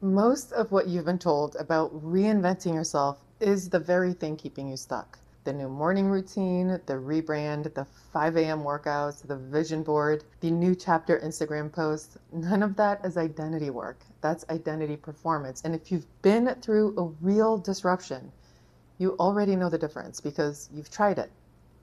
Most of what you've been told about reinventing yourself is the very thing keeping you stuck. The new morning routine, the rebrand, the 5 a.m. workouts, the vision board, the new chapter Instagram post, none of that is identity work. That's identity performance. And if you've been through a real disruption, you already know the difference because you've tried it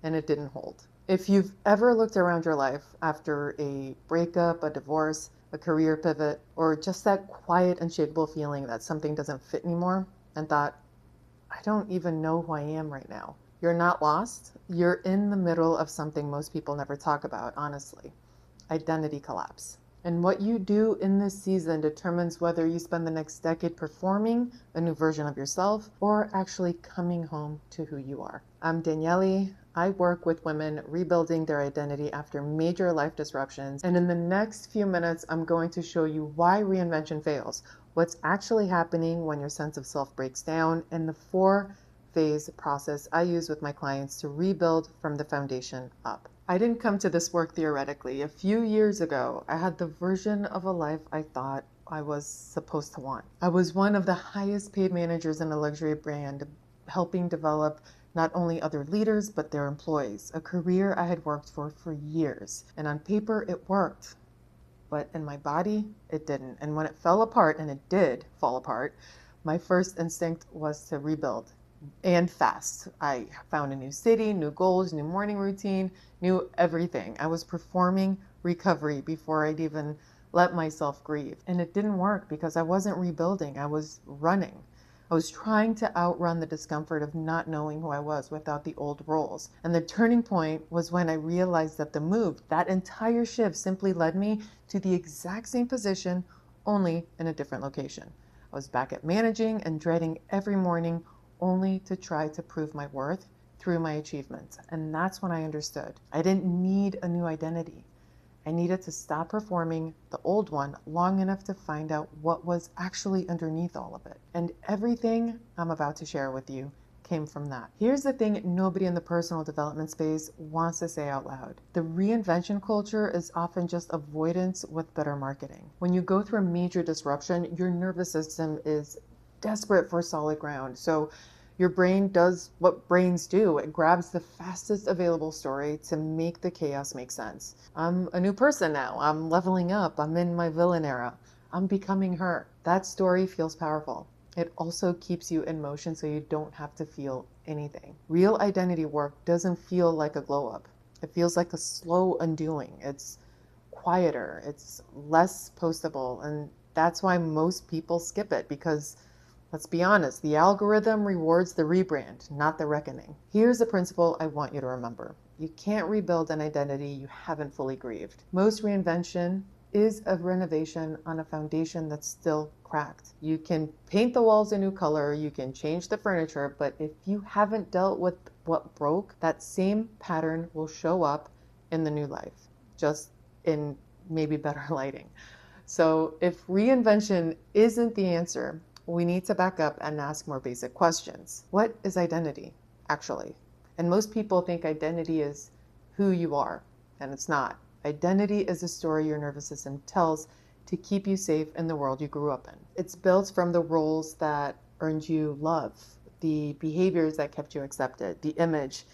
and it didn't hold. If you've ever looked around your life after a breakup, a divorce, a career pivot, or just that quiet, unshakable feeling that something doesn't fit anymore, and thought, I don't even know who I am right now, you're not lost. You're in the middle of something most people never talk about, honestly: identity collapse. And what you do in this season determines whether you spend the next decade performing a new version of yourself or actually coming home to who you are. I'm Danielle. I work with women rebuilding their identity after major life disruptions. And in the next few minutes, I'm going to show you why reinvention fails, what's actually happening when your sense of self breaks down, and the 4-phase process I use with my clients to rebuild from the foundation up. I didn't come to this work theoretically. A few years ago, I had the version of a life I thought I was supposed to want. I was one of the highest paid managers in a luxury brand, helping develop not only other leaders, but their employees, a career I had worked for years. And on paper, it worked. But in my body, it didn't. And when it fell apart, and it did fall apart, my first instinct was to rebuild, and fast. I found a new city, new goals, new morning routine, new everything. I was performing recovery before I'd even let myself grieve. And it didn't work because I wasn't rebuilding, I was running. I was trying to outrun the discomfort of not knowing who I was without the old roles. And the turning point was when I realized that the move, that entire shift, simply led me to the exact same position, only in a different location. I was back at managing and dreading every morning, only to try to prove my worth through my achievements. And that's when I understood I didn't need a new identity. I needed to stop performing the old one long enough to find out what was actually underneath all of it. And everything I'm about to share with you came from that. Here's the thing nobody in the personal development space wants to say out loud: the reinvention culture is often just avoidance with better marketing. When you go through a major disruption, your nervous system is desperate for solid ground. So your brain does what brains do. It grabs the fastest available story to make the chaos make sense. I'm a new person now. I'm leveling up. I'm in my villain era. I'm becoming her. That story feels powerful. It also keeps you in motion so you don't have to feel anything. Real identity work doesn't feel like a glow up. It feels like a slow undoing. It's quieter, it's less postable, and that's why most people skip it because, let's be honest, the algorithm rewards the rebrand, not the reckoning. Here's a principle I want you to remember: you can't rebuild an identity you haven't fully grieved. Most reinvention is a renovation on a foundation that's still cracked. You can paint the walls a new color, you can change the furniture, but if you haven't dealt with what broke, that same pattern will show up in the new life, just in maybe better lighting. So if reinvention isn't the answer, we need to back up and ask more basic questions. What is identity, actually? And most people think identity is who you are, and it's not. Identity is a story your nervous system tells to keep you safe in the world you grew up in. It's built from the roles that earned you love, the behaviors that kept you accepted, the image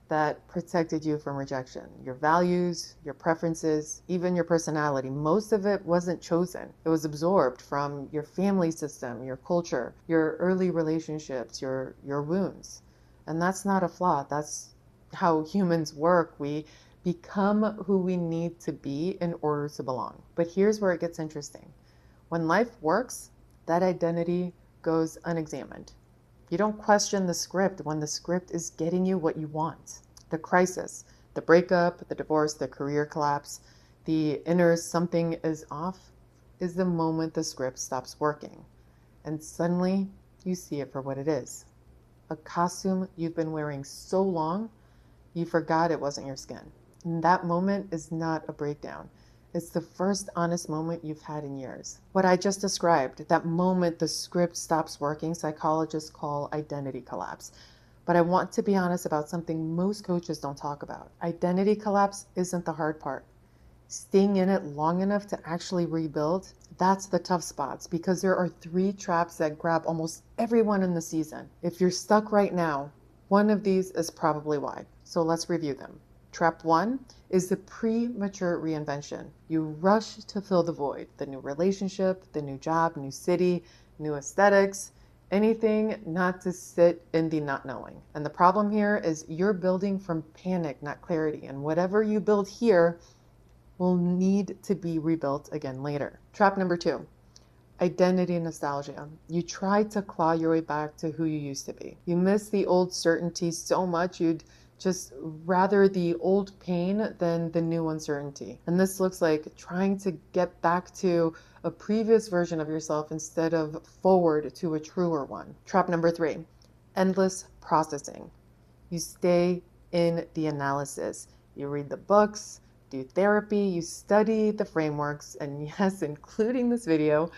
that protected you from rejection, your values, your preferences, even your personality. Most of it wasn't chosen. It was absorbed from your family system, your culture, your early relationships, your wounds. And that's not a flaw. That's how humans work. We become who we need to be in order to belong. But here's where it gets interesting. When life works, that identity goes unexamined. You don't question the script when the script is getting you what you want. The crisis, the breakup, the divorce, the career collapse, the inner something is off, is the moment the script stops working. And suddenly you see it for what it is: a costume you've been wearing so long you forgot it wasn't your skin. And that moment is not a breakdown. It's the first honest moment you've had in years. What I just described, that moment the script stops working, psychologists call identity collapse. But I want to be honest about something most coaches don't talk about. Identity collapse isn't the hard part. Staying in it long enough to actually rebuild, that's the tough spots, because there are 3 traps that grab almost everyone in the season. If you're stuck right now, one of these is probably why. So let's review them. Trap 1 is the premature reinvention. You rush to fill the void, the new relationship, the new job, new city, new aesthetics, anything not to sit in the not knowing. And the problem here is you're building from panic, not clarity. And whatever you build here will need to be rebuilt again later. Trap number 2, identity nostalgia. You try to claw your way back to who you used to be. You miss the old certainty so much you'd just rather the old pain than the new uncertainty. And this looks like trying to get back to a previous version of yourself instead of forward to a truer one. Trap number 3, endless processing. You stay in the analysis. You read the books, do therapy, you study the frameworks, and yes, including this video,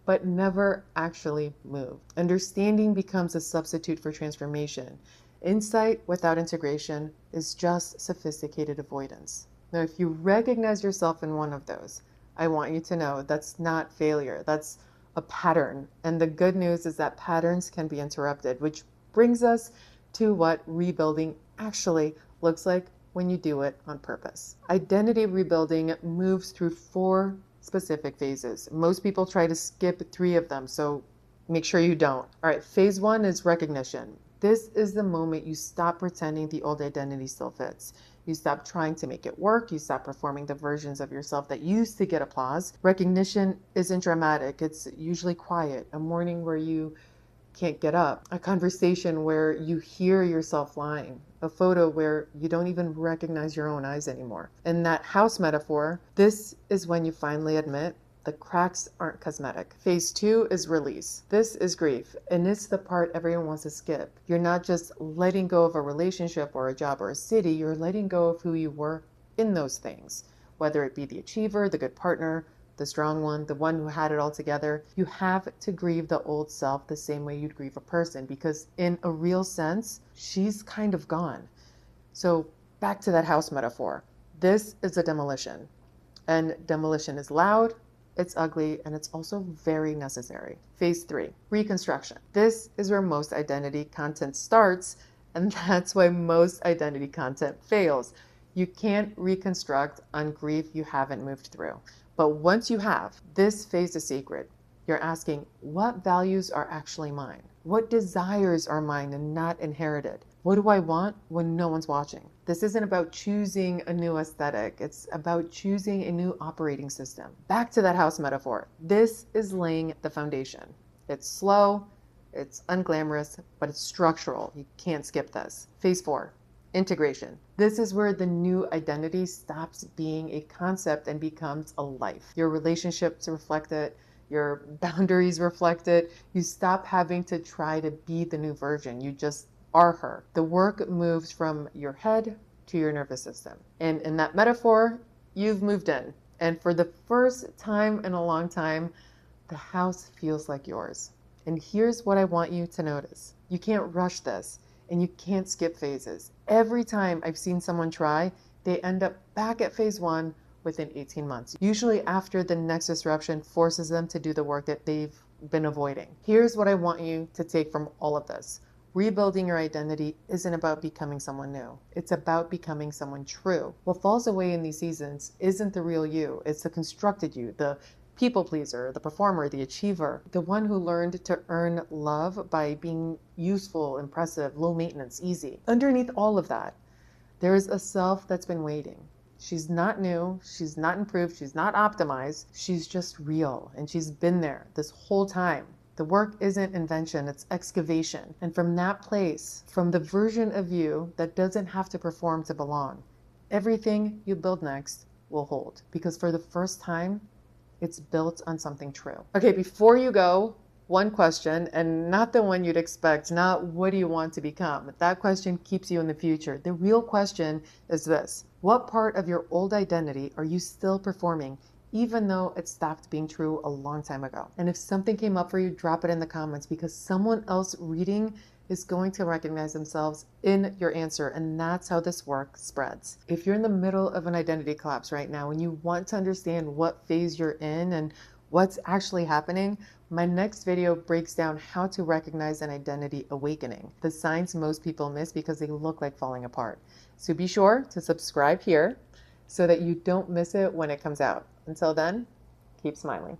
but never actually move. Understanding becomes a substitute for transformation. Insight without integration is just sophisticated avoidance. Now, if you recognize yourself in one of those, I want you to know that's not failure, that's a pattern. And the good news is that patterns can be interrupted, which brings us to what rebuilding actually looks like when you do it on purpose. Identity rebuilding moves through 4 specific phases. Most people try to skip 3 of them, so make sure you don't. All right, phase 1 is recognition. This is the moment you stop pretending the old identity still fits. You stop trying to make it work. You stop performing the versions of yourself that used to get applause. Recognition isn't dramatic. It's usually quiet. A morning where you can't get up, a conversation where you hear yourself lying, a photo where you don't even recognize your own eyes anymore. In that house metaphor, this is when you finally admit the cracks aren't cosmetic. Phase 2 is release. This is grief, and it's the part everyone wants to skip. You're not just letting go of a relationship or a job or a city, you're letting go of who you were in those things, whether it be the achiever, the good partner, the strong one, the one who had it all together. You have to grieve the old self the same way you'd grieve a person, because in a real sense, she's kind of gone. So back to that house metaphor. This is a demolition, and demolition is loud, it's ugly, and it's also very necessary. Phase 3, reconstruction. This is where most identity content starts, and that's why most identity content fails. You can't reconstruct on grief you haven't moved through. But once you have, this phase is sacred. You're asking, what values are actually mine? What desires are mine and not inherited? What do I want when no one's watching? This isn't about choosing a new aesthetic. It's about choosing a new operating system. Back to that house metaphor. This is laying the foundation. It's slow, it's unglamorous, but it's structural. You can't skip this. Phase 4. Integration. This is where the new identity stops being a concept and becomes a life. Your relationships reflect it. Your boundaries reflect it. You stop having to try to be the new version. You just are her. The work moves from your head to your nervous system. And in that metaphor, you've moved in. And for the first time in a long time, the house feels like yours. And here's what I want you to notice. You can't rush this. And you can't skip phases. Every time I've seen someone try, they end up back at phase 1 within 18 months, usually after the next disruption forces them to do the work that they've been avoiding. Here's what I want you to take from all of this. Rebuilding your identity isn't about becoming someone new. It's about becoming someone true. What falls away in these seasons isn't the real you. It's the constructed you, the people pleaser, the performer, the achiever, the one who learned to earn love by being useful, impressive, low maintenance, easy. Underneath all of that, there is a self that's been waiting. She's not new, she's not improved, she's not optimized, she's just real, and she's been there this whole time. The work isn't invention, it's excavation. And from that place, from the version of you that doesn't have to perform to belong, everything you build next will hold. Because for the first time, it's built on something true. Okay, before you go, one question, and not the one you'd expect, not what do you want to become? That question keeps you in the future. The real question is this: what part of your old identity are you still performing, even though it stopped being true a long time ago? And if something came up for you, drop it in the comments, because someone else reading is going to recognize themselves in your answer, and that's how this work spreads. If you're in the middle of an identity collapse right now and you want to understand what phase you're in and what's actually happening, my next video breaks down how to recognize an identity awakening, the signs most people miss because they look like falling apart. So be sure to subscribe here so that you don't miss it when it comes out. Until then, keep smiling.